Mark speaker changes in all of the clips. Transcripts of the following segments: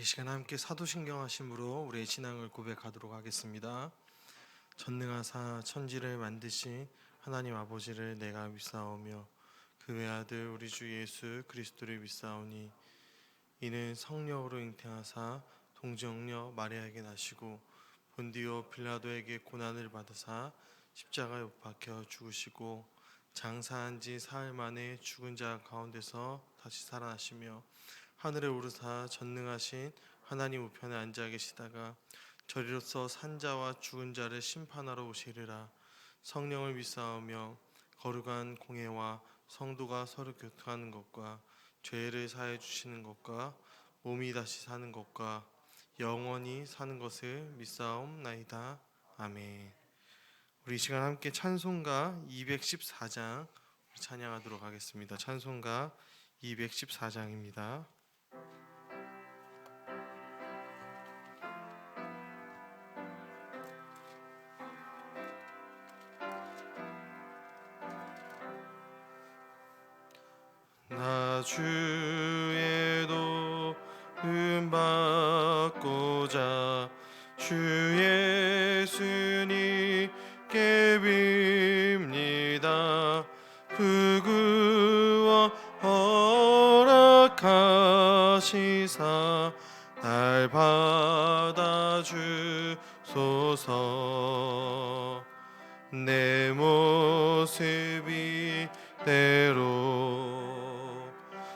Speaker 1: 이 시간 함께 사도신경 하심으로 우리의 신앙을 고백하도록 하겠습니다. 전능하사 천지를 만드신 하나님 아버지를 내가 믿사오며 그 외아들 우리 주 예수 그리스도를 믿사오니 이는 성령으로 잉태하사 동정녀 마리아에게 나시고 본디오 빌라도에게 고난을 받으사 십자가에 못 박혀 죽으시고 장사한 지 사흘 만에 죽은 자 가운데서 다시 살아나시며 하늘에 오르사 전능하신 하나님 우편에 앉아 계시다가 저리로서 산자와 죽은 자를 심판하러 오시리라. 성령을 믿사오며 거룩한 공회와 성도가 서로 교통하는 것과 죄를 사해 주시는 것과 몸이 다시 사는 것과 영원히 사는 것을 믿사옵나이다. 아멘. 우리 이 시간 함께 찬송가 214장 찬양하도록 하겠습니다. 찬송가 214장입니다. 나 주의 도움 받고자 주 예수님께 빕니다. 부구와 허락하시사 날 받아주소서. 내 모습이 대로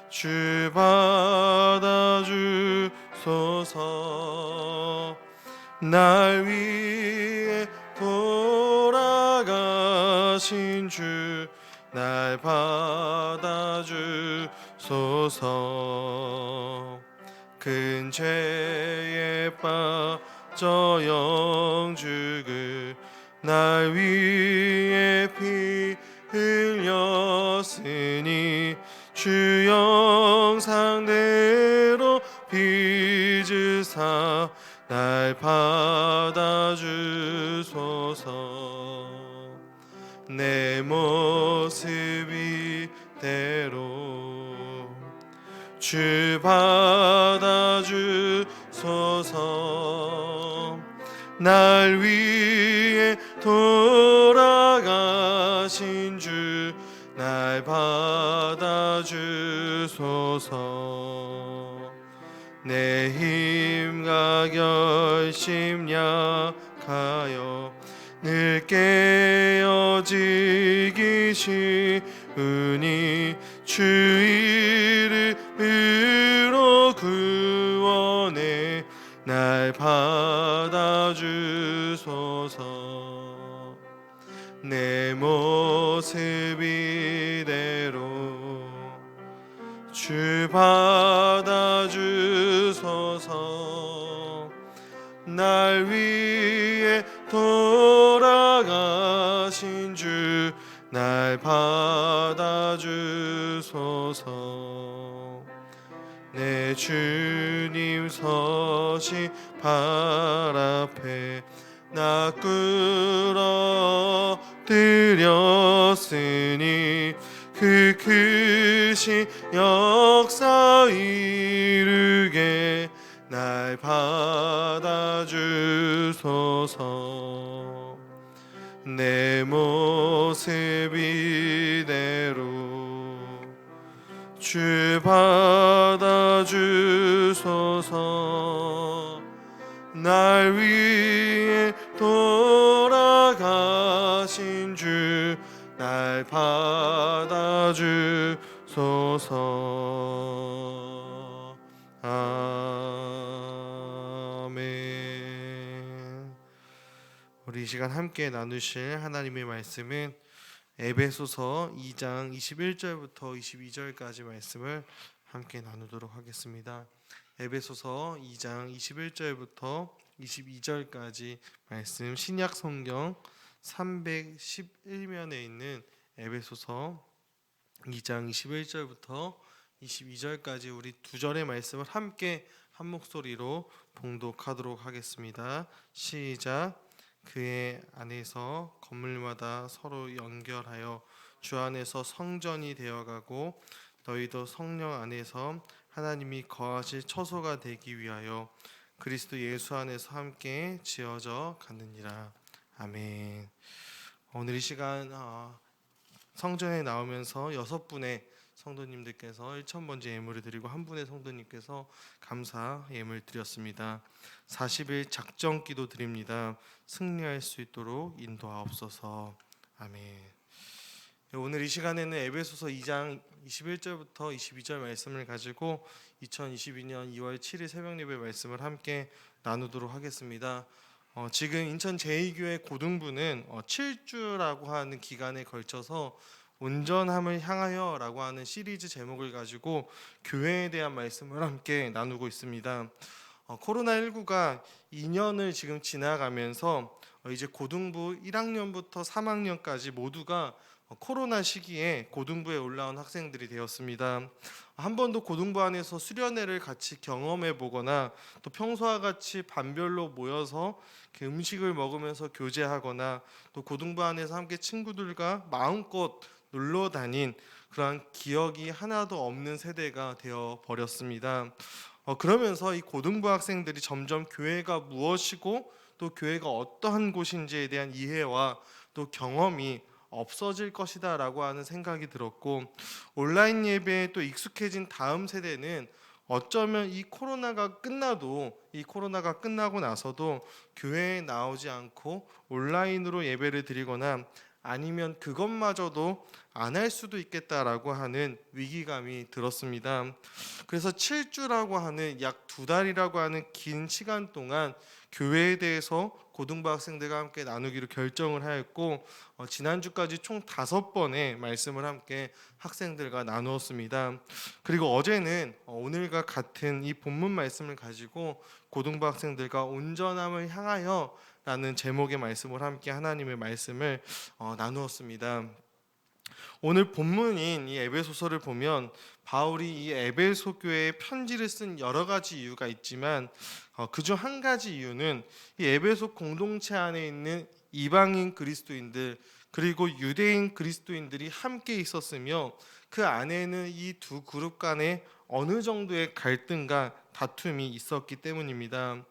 Speaker 1: 주 받아주소서. 날 위해 돌아가신 주 날 받아주소서. 큰 죄에 빠져 영죽을 날 위해 피 흘렸으니 주 영상대로 빚으사 날 받아주소서. 내 모습 이대로 주 받아주소서. 날 위해 돌아가신 주 날 받아주소서. 내 힘과 결심 약하여 늘 깨어지기 쉬우니 주 이름으로 구원해 날 받아주소서. 내 모습 이대로 주 받아주소서. 날 위해 돌아가신 주 날 받아주소서. 내 주님 서신 발 앞에 나 끌어들였으니 그 크신 역사 이루게 날 받아주소서. 내 모습 이대로 주 받아주소서. 날 위해 돌아가신 주 날 받아주소서. 아멘. 우리 이 시간 함께 나누실 하나님의 말씀은 에베소서 2장 21절부터 22절까지 말씀을 함께 나누도록 하겠습니다. 에베소서 2장 21절부터 22절까지 말씀, 신약 성경 311면에 있는 에베소서 2장 21절부터 22절까지 우리 두 절의 말씀을 함께 한 목소리로 봉독하도록 하겠습니다. 시작. 그의 안에서 건물마다 서로 연결하여 주 안에서 성전이 되어가고 너희도 성령 안에서 하나님이 거하실 처소가 되기 위하여 그리스도 예수 안에서 함께 지어져 가느니라. 아멘. 오늘 이 시간 성전에 나오면서 6분의 성도님들께서 1,000번째 예물을 드리고 한 분의 성도님께서 감사 예물 드렸습니다. 40일 작정 기도 드립니다. 승리할 수 있도록 인도하옵소서. 아멘. 오늘 이 시간에는 에베소서 2장 21절부터 22절 말씀을 가지고 2022년 2월 7일 새벽 예배 말씀을 함께 나누도록 하겠습니다. 지금 인천 제2교회 고등부는 7주라고 하는 기간에 걸쳐서 온전함을 향하여라고 하는 시리즈 제목을 가지고 교회에 대한 말씀을 함께 나누고 있습니다. 코로나19가 2년을 지금 지나가면서 이제 고등부 1학년부터 3학년까지 모두가 코로나 시기에 고등부에 올라온 학생들이 되었습니다. 한 번도 고등부 안에서 수련회를 같이 경험해 보거나 또 평소와 같이 반별로 모여서 음식을 먹으면서 교제하거나 또 고등부 안에서 함께 친구들과 마음껏 놀러 다닌 그러한 기억이 하나도 없는 세대가 되어 버렸습니다. 그러면서 이 고등부 학생들이 점점 교회가 무엇이고 또 교회가 어떠한 곳인지에 대한 이해와 또 경험이 없어질 것이다 라고 하는 생각이 들었고, 온라인 예배에 또 익숙해진 다음 세대는 어쩌면 이 코로나가 끝나고 나서도 교회에 나오지 않고 온라인으로 예배를 드리거나 아니면 그것마저도 안 할 수도 있겠다라고 하는 위기감이 들었습니다. 그래서 7주라고 하는 약 2달이라고 하는 긴 시간 동안 교회에 대해서 고등부 학생들과 함께 나누기로 결정을 하였고, 지난주까지 총 5번의 말씀을 함께 학생들과 나누었습니다. 그리고 어제는 오늘과 같은 이 본문 말씀을 가지고 고등부 학생들과 온전함을 향하여 라는 제목의 말씀을 함께 하나님의 말씀을 나누었습니다. 오늘 본문인 이 에베소서를 보면 바울이 이 에베소 교회에 편지를 쓴 여러 가지 이유가 있지만 그중 한 가지 이유는 이 에베소 공동체 안에 있는 이방인 그리스도인들 그리고 유대인 그리스도인들이 함께 있었으며 그 안에는 이 두 그룹 간에 어느 정도의 갈등과 다툼이 있었기 때문입니다.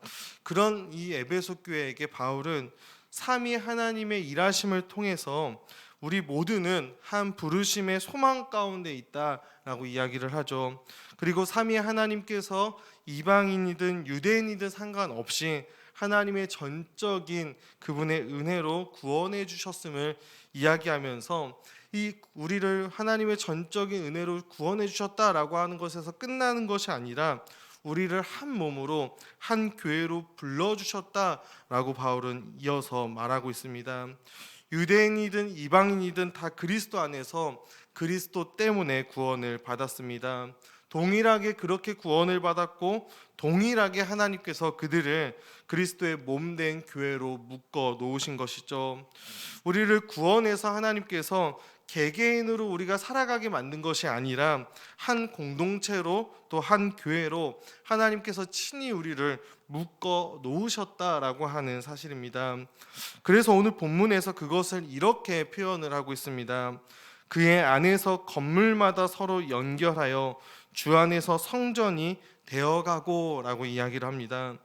Speaker 1: 그런 이 에베소 교회에게 바울은 삼위 하나님의 일하심을 통해서 우리 모두는 한 부르심의 소망 가운데 있다라고 이야기를 하죠. 그리고 삼위 하나님께서 이방인이든 유대인이든 상관없이 하나님의 전적인 그분의 은혜로 구원해 주셨음을 이야기하면서 이 우리를 하나님의 전적인 은혜로 구원해 주셨다라고 하는 것에서 끝나는 것이 아니라 우리를 한 몸으로 한 교회로 불러주셨다라고 바울은 이어서 말하고 있습니다. 유대인이든 이방인이든 다 그리스도 안에서 그리스도 때문에 구원을 받았습니다. 동일하게 그렇게 구원을 받았고 동일하게 하나님께서 그들을 그리스도의 몸된 교회로 묶어 놓으신 것이죠. 우리를 구원해서 하나님께서 개개인으로 우리가 살아가게 만든 것이 아니라 한 공동체로 또 한 교회로 하나님께서 친히 우리를 묶어 놓으셨다라고 하는 사실입니다. 그래서 오늘 본문에서 그것을 이렇게 표현을 하고 있습니다. 그의 안에서 건물마다 서로 연결하여 주 안에서 성전이 되어가고 라고 이야기를 합니다.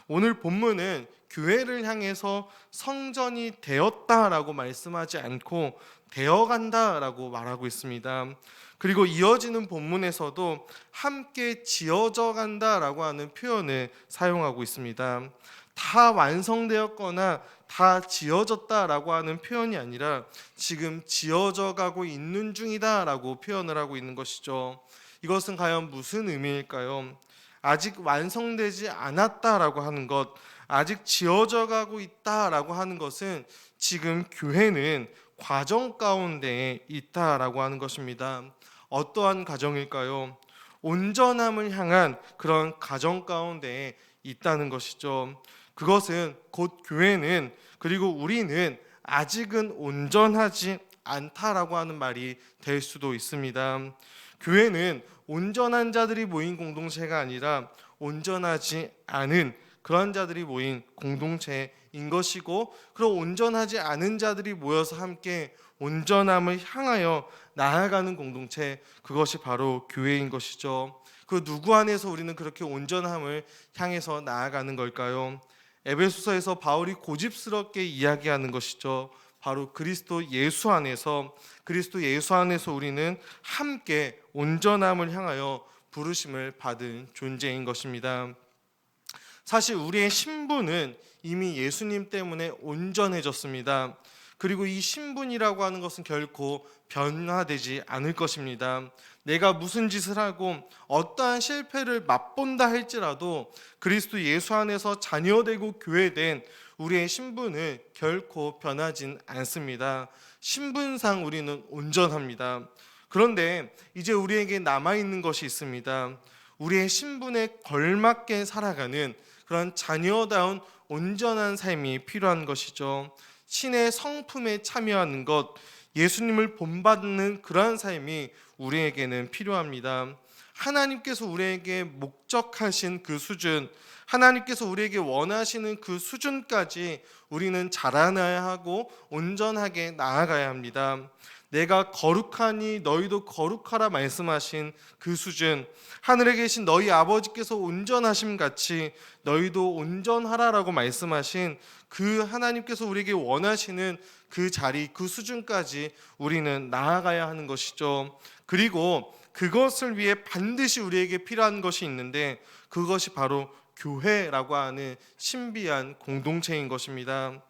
Speaker 1: 오늘 본문은 교회를 향해서 성전이 되었다라고 말씀하지 않고 되어간다라고 말하고 있습니다. 그리고 이어지는 본문에서도 함께 지어져 간다라고 하는 표현을 사용하고 있습니다. 다 완성되었거나 다 지어졌다라고 하는 표현이 아니라 지금 지어져 가고 있는 중이다라고 표현을 하고 있는 것이죠. 이것은 과연 무슨 의미일까요? 아직 완성되지 않았다라고 하는 것, 아직 지어져 가고 있다라고 하는 것은 지금 교회는 과정 가운데 있다라고 하는 것입니다. 어떠한 과정일까요? 온전함을 향한 그런 과정 가운데 있다는 것이죠. 그것은 곧 교회는 그리고 우리는 아직은 온전하지 않다라고 하는 말이 될 수도 있습니다. 교회는 온전한 자들이 모인 공동체가 아니라 온전하지 않은 그런 자들이 모인 공동체인 것이고, 그런 온전하지 않은 자들이 모여서 함께 온전함을 향하여 나아가는 공동체, 그것이 바로 교회인 것이죠. 그 누구 안에서 우리는 그렇게 온전함을 향해서 나아가는 걸까요? 에베소서에서 바울이 고집스럽게 이야기하는 것이죠. 바로 그리스도 예수 안에서 우리는 함께 온전함을 향하여 부르심을 받은 존재인 것입니다. 사실 우리의 신분은 이미 예수님 때문에 온전해졌습니다. 그리고 이 신분이라고 하는 것은 결코 변화되지 않을 것입니다. 내가 무슨 짓을 하고 어떠한 실패를 맛본다 할지라도 그리스도 예수 안에서 자녀되고 교회된 우리의 신분은 결코 변하진 않습니다. 신분상 우리는 온전합니다. 그런데 이제 우리에게 남아있는 것이 있습니다. 우리의 신분에 걸맞게 살아가는 그런 자녀다운 온전한 삶이 필요한 것이죠. 신의 성품에 참여하는 것, 예수님을 본받는 그러한 삶이 우리에게는 필요합니다. 하나님께서 우리에게 목적하신 그 수준, 하나님께서 우리에게 원하시는 그 수준까지 우리는 자라나야 하고 온전하게 나아가야 합니다. 내가 거룩하니 너희도 거룩하라 말씀하신 그 수준, 하늘에 계신 너희 아버지께서 온전하심 같이 너희도 온전하라라고 말씀하신 그 하나님께서 우리에게 원하시는 그 자리, 그 수준까지 우리는 나아가야 하는 것이죠. 그리고 그것을 위해 반드시 우리에게 필요한 것이 있는데 그것이 바로 교회라고 하는 신비한 공동체인 것입니다.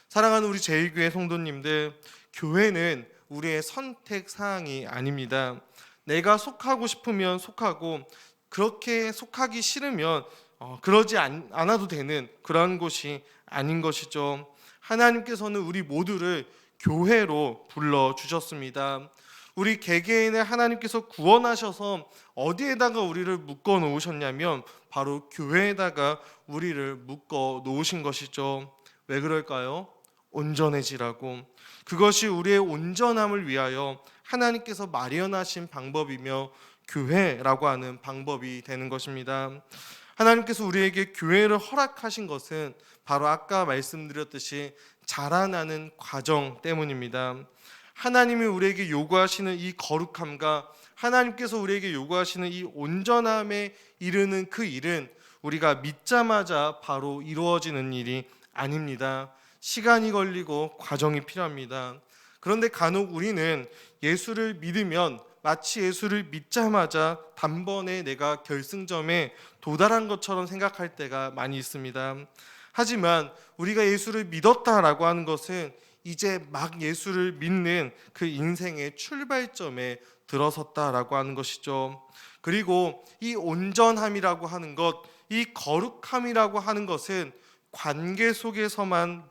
Speaker 1: 사랑하는 우리 제1교회 성도님들, 교회는 우리의 선택 사항이 아닙니다. 내가 속하고 싶으면 속하고 그렇게 속하기 싫으면 그러지 않아도 되는 그런 곳이 아닌 것이죠. 하나님께서는 우리 모두를 교회로 불러주셨습니다. 우리 개개인을 하나님께서 구원하셔서 어디에다가 우리를 묶어 놓으셨냐면 바로 교회에다가 우리를 묶어 놓으신 것이죠. 왜 그럴까요? 온전해지라고. 그것이 우리의 온전함을 위하여 하나님께서 마련하신 방법이며 교회라고 하는 방법이 되는 것입니다. 하나님께서 우리에게 교회를 허락하신 것은 바로 아까 말씀드렸듯이 자라나는 과정 때문입니다. 하나님이 우리에게 요구하시는 이 거룩함과 하나님께서 우리에게 요구하시는 이 온전함에 이르는 그 일은 우리가 믿자마자 바로 이루어지는 일이 아닙니다. 시간이 걸리고 과정이 필요합니다. 그런데 간혹 우리는 예수를 믿으면 마치 예수를 믿자마자 단번에 내가 결승점에 도달한 것처럼 생각할 때가 많이 있습니다. 하지만 우리가 예수를 믿었다라고 하는 것은 이제 막 예수를 믿는 그 인생의 출발점에 들어섰다라고 하는 것이죠. 그리고 이 온전함이라고 하는 것, 이 거룩함이라고 하는 것은 관계 속에서만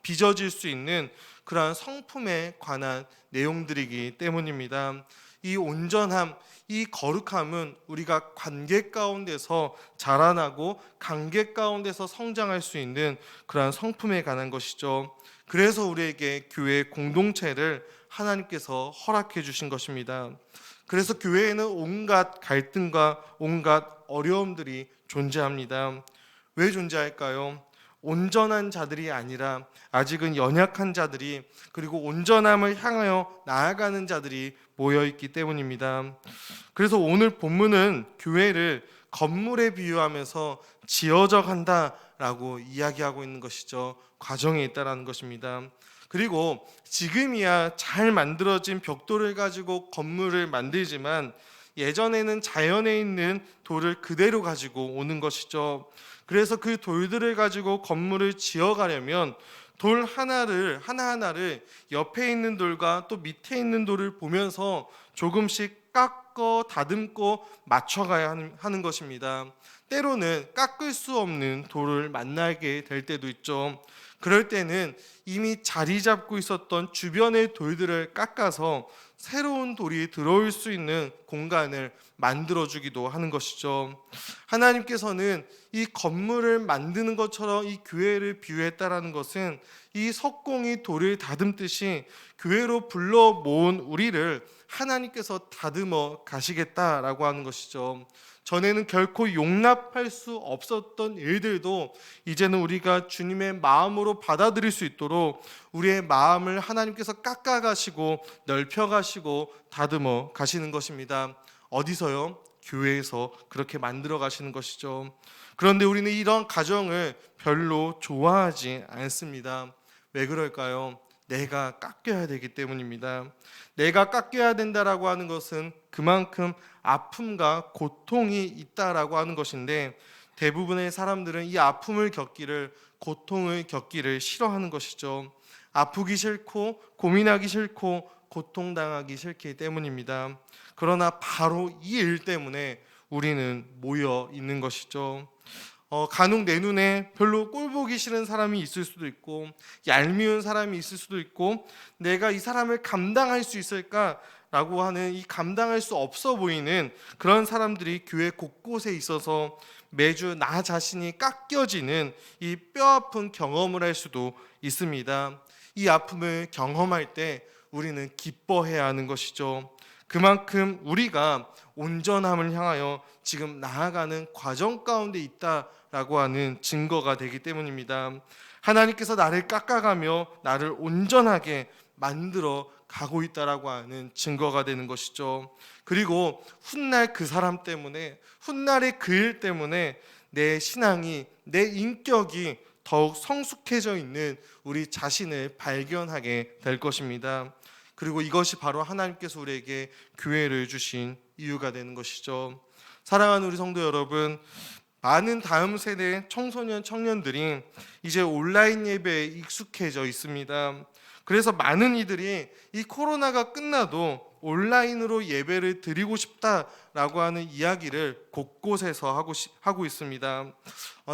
Speaker 1: 빚어질 수 있는 그러한 성품에 관한 내용들이기 때문입니다. 이 온전함, 이 거룩함은 우리가 관계 가운데서 자라나고 관계 가운데서 성장할 수 있는 그러한 성품에 관한 것이죠. 그래서 우리에게 교회 공동체를 하나님께서 허락해 주신 것입니다. 그래서 교회에는 온갖 갈등과 온갖 어려움들이 존재합니다. 왜 존재할까요? 온전한 자들이 아니라 아직은 연약한 자들이, 그리고 온전함을 향하여 나아가는 자들이 모여있기 때문입니다. 그래서 오늘 본문은 교회를 건물에 비유하면서 지어져 간다라고 이야기하고 있는 것이죠. 과정에 있다라는 것입니다. 그리고 지금이야 잘 만들어진 벽돌을 가지고 건물을 만들지만 예전에는 자연에 있는 돌을 그대로 가지고 오는 것이죠. 그래서 그 돌들을 가지고 건물을 지어가려면 돌 하나하나를 옆에 있는 돌과 또 밑에 있는 돌을 보면서 조금씩 깎고 다듬고 맞춰가야 하는 것입니다. 때로는 깎을 수 없는 돌을 만나게 될 때도 있죠. 그럴 때는 이미 자리 잡고 있었던 주변의 돌들을 깎아서 새로운 돌이 들어올 수 있는 공간을 만들어주기도 하는 것이죠. 하나님께서는 이 건물을 만드는 것처럼 이 교회를 비유했다라는 것은 이 석공이 돌을 다듬듯이 교회로 불러 모은 우리를 하나님께서 다듬어 가시겠다라고 하는 것이죠. 전에는 결코 용납할 수 없었던 일들도 이제는 우리가 주님의 마음으로 받아들일 수 있도록 우리의 마음을 하나님께서 깎아가시고 넓혀가시고 다듬어 가시는 것입니다. 어디서요? 교회에서 그렇게 만들어 가시는 것이죠. 그런데 우리는 이런 가정을 별로 좋아하지 않습니다. 왜 그럴까요? 내가 깎여야 되기 때문입니다. 내가 깎여야 된다라고 하는 것은 그만큼 아픔과 고통이 있다라고 하는 것인데, 대부분의 사람들은 이 아픔을 겪기를, 고통을 겪기를 싫어하는 것이죠. 아프기 싫고 고민하기 싫고 고통당하기 싫기 때문입니다. 그러나 바로 이 일 때문에 우리는 모여 있는 것이죠. 간혹 내 눈에 별로 꼴 보기 싫은 사람이 있을 수도 있고, 얄미운 사람이 있을 수도 있고, 내가 이 사람을 감당할 수 있을까라고 하는 이 감당할 수 없어 보이는 그런 사람들이 교회 곳곳에 있어서 매주 나 자신이 깎여지는 이 뼈아픈 경험을 할 수도 있습니다. 이 아픔을 경험할 때 우리는 기뻐해야 하는 것이죠. 그만큼 우리가 온전함을 향하여 지금 나아가는 과정 가운데 있다라고 하는 증거가 되기 때문입니다. 하나님께서 나를 깎아가며 나를 온전하게 만들어 가고 있다라고 하는 증거가 되는 것이죠. 그리고 훗날 그 사람 때문에, 훗날의 그 일 때문에 내 신앙이, 내 인격이 더욱 성숙해져 있는 우리 자신을 발견하게 될 것입니다. 그리고 이것이 바로 하나님께서 우리에게 교회를 주신 이유가 되는 것이죠. 사랑하는 우리 성도 여러분, 많은 다음 세대 청소년, 청년들이 이제 온라인 예배에 익숙해져 있습니다. 그래서 많은 이들이 이 코로나가 끝나도 온라인으로 예배를 드리고 싶다라고 하는 이야기를 곳곳에서 하고 있습니다.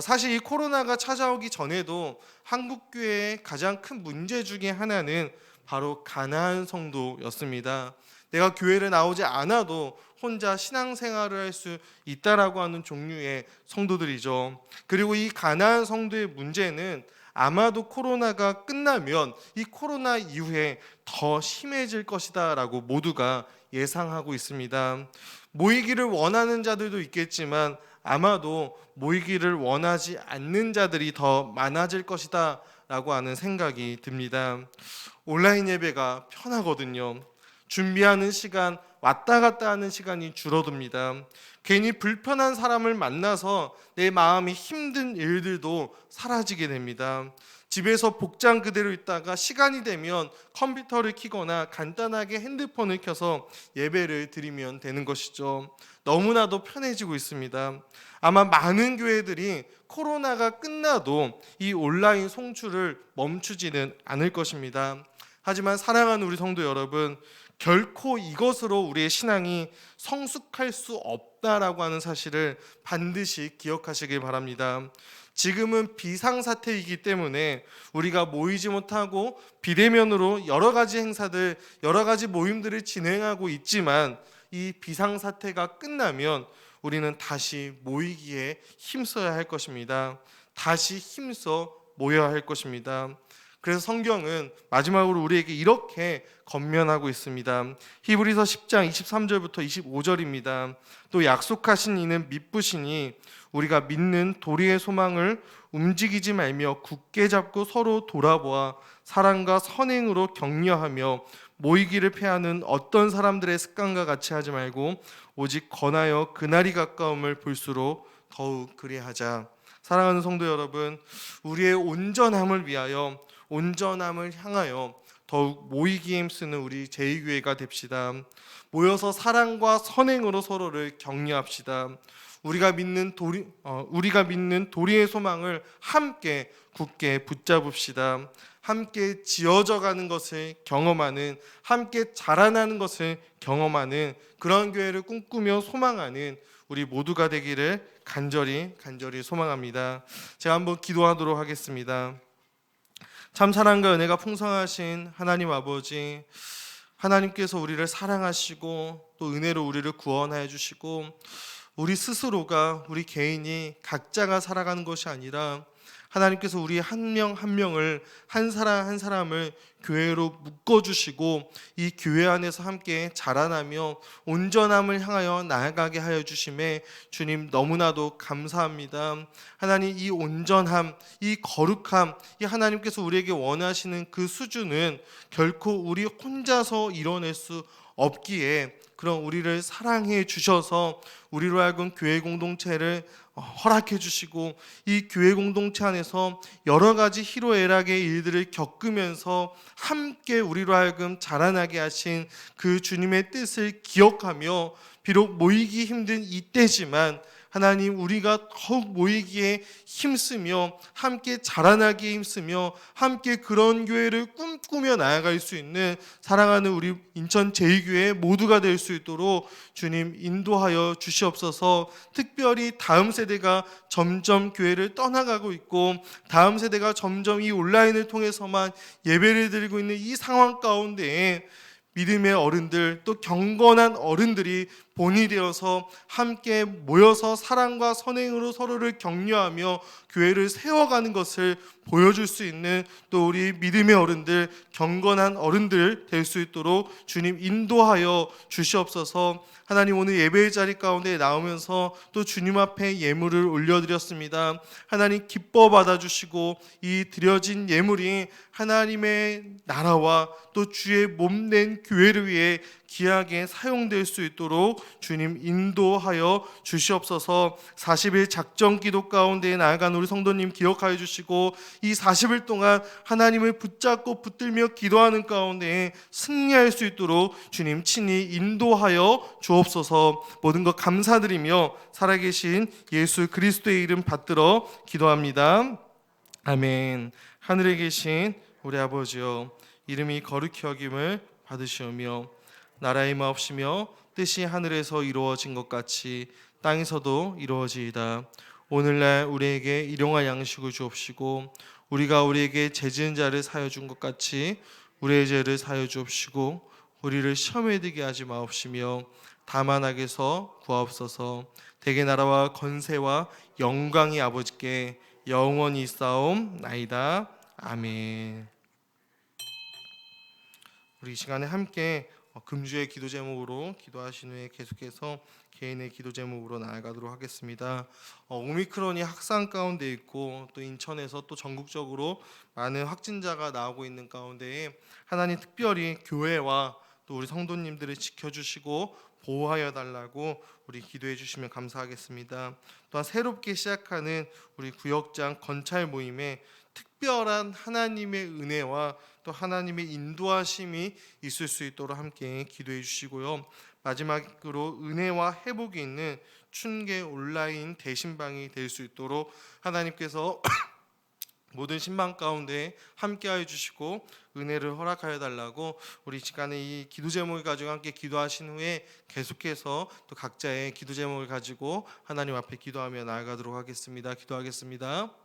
Speaker 1: 사실 이 코로나가 찾아오기 전에도 한국교회의 가장 큰 문제 중에 하나는 바로 가난한 성도였습니다. 내가 교회를 나오지 않아도 혼자 신앙생활을 할 수 있다라고 하는 종류의 성도들이죠. 그리고 이 가난한 성도의 문제는 아마도 코로나가 끝나면 이 코로나 이후에 더 심해질 것이다라고 모두가 예상하고 있습니다. 모이기를 원하는 자들도 있겠지만 아마도 모이기를 원하지 않는 자들이 더 많아질 것이다 라고 하는 생각이 듭니다. 온라인 예배가 편하거든요. 준비하는 시간, 왔다 갔다 하는 시간이 줄어듭니다. 괜히 불편한 사람을 만나서 내 마음이 힘든 일들도 사라지게 됩니다. 집에서 복장 그대로 있다가 시간이 되면 컴퓨터를 켜거나 간단하게 핸드폰을 켜서 예배를 드리면 되는 것이죠. 너무나도 편해지고 있습니다. 아마 많은 교회들이 코로나가 끝나도 이 온라인 송출을 멈추지는 않을 것입니다. 하지만 사랑하는 우리 성도 여러분, 결코 이것으로 우리의 신앙이 성숙할 수 없다라고 하는 사실을 반드시 기억하시길 바랍니다. 지금은 비상사태이기 때문에 우리가 모이지 못하고 비대면으로 여러 가지 행사들, 여러 가지 모임들을 진행하고 있지만, 이 비상사태가 끝나면 우리는 다시 모이기에 힘써야 할 것입니다. 다시 힘써 모여야 할 것입니다. 그래서 성경은 마지막으로 우리에게 이렇게 권면하고 있습니다. 히브리서 10장 23절부터 25절입니다. 또 약속하신 이는 미쁘시니 우리가 믿는 도리의 소망을 움직이지 말며 굳게 잡고 서로 돌아보아 사랑과 선행으로 격려하며 모이기를 패하는 어떤 사람들의 습관과 같이 하지 말고 오직 권하여 그날이 가까움을 볼수록 더욱 그리하자. 사랑하는 성도 여러분, 우리의 온전함을 위하여, 온전함을 향하여 더욱 모이기에 힘쓰는 우리 제2교회가 됩시다. 모여서 사랑과 선행으로 서로를 격려합시다. 우리가 믿는 도리의 소망을 함께 굳게 붙잡읍시다. 함께 지어져가는 것을 경험하는, 함께 자라나는 것을 경험하는 그런 교회를 꿈꾸며 소망하는 우리 모두가 되기를 간절히 소망합니다. 제가 한번 기도하도록 하겠습니다. 참 사랑과 은혜가 풍성하신 하나님 아버지, 하나님께서 우리를 사랑하시고 또 은혜로 우리를 구원하여 주시고 우리 스스로가, 우리 개인이 각자가 살아가는 것이 아니라 하나님께서 우리 한 명 한 명을, 한 사람 한 사람을 교회로 묶어주시고 이 교회 안에서 함께 자라나며 온전함을 향하여 나아가게 하여 주심에 주님 너무나도 감사합니다. 하나님, 이 온전함, 이 거룩함, 이 하나님께서 우리에게 원하시는 그 수준은 결코 우리 혼자서 이뤄낼 수 없기에, 그럼 우리를 사랑해 주셔서 우리로 하여금 교회 공동체를 허락해 주시고 이 교회 공동체 안에서 여러 가지 희로애락의 일들을 겪으면서 함께 우리로 하여금 자라나게 하신 그 주님의 뜻을 기억하며, 비록 모이기 힘든 이때지만 하나님, 우리가 더욱 모이기에 힘쓰며 함께 자라나기에 힘쓰며 함께 그런 교회를 꿈꾸며 나아갈 수 있는 사랑하는 우리 인천 제2교회 모두가 될 수 있도록 주님 인도하여 주시옵소서. 특별히 다음 세대가 점점 교회를 떠나가고 있고 다음 세대가 점점 이 온라인을 통해서만 예배를 드리고 있는 이 상황 가운데에 믿음의 어른들, 또 경건한 어른들이 본이 되어서 함께 모여서 사랑과 선행으로 서로를 격려하며 교회를 세워가는 것을 보여줄 수 있는, 또 우리 믿음의 어른들, 경건한 어른들 될 수 있도록 주님 인도하여 주시옵소서. 하나님, 오늘 예배의 자리 가운데 나오면서 또 주님 앞에 예물을 올려드렸습니다. 하나님, 기뻐 받아주시고 이 드려진 예물이 하나님의 나라와 또 주의 몸된 교회를 위해 귀하게 사용될 수 있도록 주님 인도하여 주시옵소서. 40일 작정 기도 가운데 나아간 우리 성도님 기억하여 주시고 이 40일 동안 하나님을 붙잡고 붙들며 기도하는 가운데 승리할 수 있도록 주님 친히 인도하여 주옵소서. 모든 것 감사드리며 살아계신 예수 그리스도의 이름 받들어 기도합니다. 아멘. 하늘에 계신 우리 아버지여, 이름이 거룩히 여김을 받으시오며 나라의 마옵시며 뜻이 하늘에서 이루어진 것 같이 땅에서도 이루어지이다. 오늘날 우리에게 일용할 양식을 주옵시고 우리가 우리에게 죄 지은 자를 사하여 준 것 같이 우리의 죄를 사하여 주옵시고 우리를 시험에 들게 하지 마옵시며 다만 악에서 구하옵소서. 대개 나라와 건세와 영광이 아버지께 영원히 있사옵나이다. 아멘. 우리 이 시간에 함께 금주의 기도 제목으로 기도하신 후에 계속해서 개인의 기도 제목으로 나아가도록 하겠습니다. 오미크론이 확산 가운데 있고 또 인천에서 또 전국적으로 많은 확진자가 나오고 있는 가운데에 하나님, 특별히 교회와 또 우리 성도님들을 지켜주시고 보호하여 달라고 우리 기도해 주시면 감사하겠습니다. 또한 새롭게 시작하는 우리 구역장 건찰 모임에 특별한 하나님의 은혜와 또 하나님의 인도하심이 있을 수 있도록 함께 기도해 주시고요. 마지막으로 은혜와 회복이 있는 춘계 온라인 대신방이 될 수 있도록 하나님께서 모든 신방 가운데 함께하여 주시고 은혜를 허락하여 달라고 우리 시간에 이 기도 제목을 가지고 함께 기도하신 후에 계속해서 또 각자의 기도 제목을 가지고 하나님 앞에 기도하며 나아가도록 하겠습니다. 기도하겠습니다.